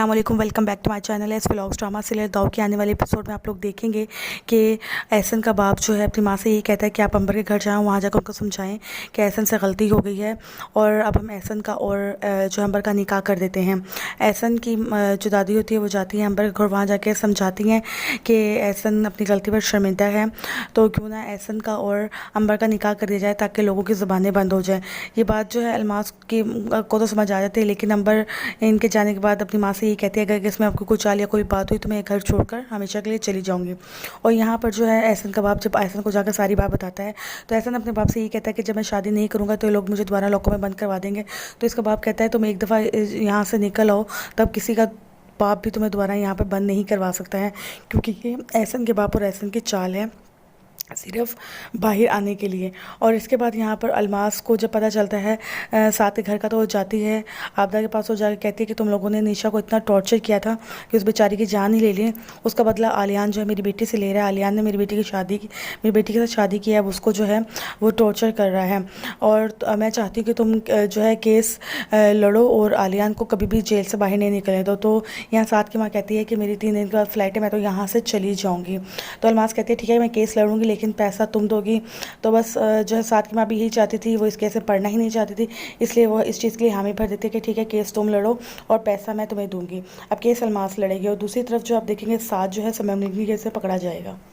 अस्सलाम वालेकुम, welcome back to my channel S vlogs drama serial दाव के आने वाले एपिसोड में आप लोग देखेंगे कि एहसन का बाप जो है अपनी माँ से यही कहता है कि आप अंबर के घर जाएं, वहाँ जाकर उनको समझाएं कि एहसन से गलती हो गई है और अब हम एहसन का और जो अंबर का निकाह कर देते हैं। एहसन की जो दादी होती है वो जाती है अंबर के घर, वहाँ जाकर समझाती हैं कि एहसन अपनी गलती पर शर्मिंदा है, तो क्यों ना एहसन का और अंबर का निकाह कर दिया जाए ताकि लोगों की ज़ुबानें बंद हो जाएँ। ये बात जो है अलमास की को तो समझ आ जाती है, लेकिन अंबर इनके जाने के बाद अपनी माँ से ये कहती है अगर इसमें आपको कुछ चाल या कोई बात हुई तो मैं घर छोड़कर हमेशा के लिए चली जाऊंगी। और यहाँ पर जो है एहसन का बाप जब एहसन को जाकर सारी बात बताता है तो एहसन अपने बाप से ये कहता है कि जब मैं शादी नहीं करूँगा तो ये लोग मुझे दोबारा लॉकों में बंद करवा देंगे। तो इसका बाप कहता है तुम एक दफ़ा यहाँ से निकल आओ, तब किसी का बाप भी तुम्हें दोबारा यहाँ पर बंद नहीं करवा सकता है, क्योंकि ये एहसन के बाप और एहसन की चाल है सिर्फ बाहर आने के लिए। और इसके बाद यहाँ पर अलमास को जब पता चलता है साथ के घर का, तो वो जाती है आबदा के पास और जाकर कहती है कि तुम लोगों ने निशा को इतना टॉर्चर किया था कि उस बेचारी की जान ही ले ली, उसका बदला आलियान जो है मेरी बेटी से ले रहा है। आलियान ने मेरी बेटी के साथ शादी की है, अब उसको जो है वो टॉर्चर कर रहा है। और मैं चाहती हूँ कि तुम जो है केस लड़ो और आलियान को कभी भी जेल से बाहर नहीं निकलने दो। तो यहाँ साथ की माँ कहती है कि मेरी 3 दिन के बाद फ़्लाइट है, मैं तो यहाँ से चली जाऊँगी। तो अलमास कहती है ठीक है मैं केस लड़ूंगी लेकिन पैसा तुम दोगी। तो बस जो है साथ की माँ भी यही चाहती थी, वो इस केस में पढ़ना ही नहीं चाहती थी, इसलिए वो इस चीज़ के लिए हामी भर देती है कि ठीक है केस तुम लड़ो और पैसा मैं तुम्हें दूंगी। अब केस अलमास लड़ेगी और दूसरी तरफ जो आप देखेंगे साथ जो है समम के से पकड़ा जाएगा।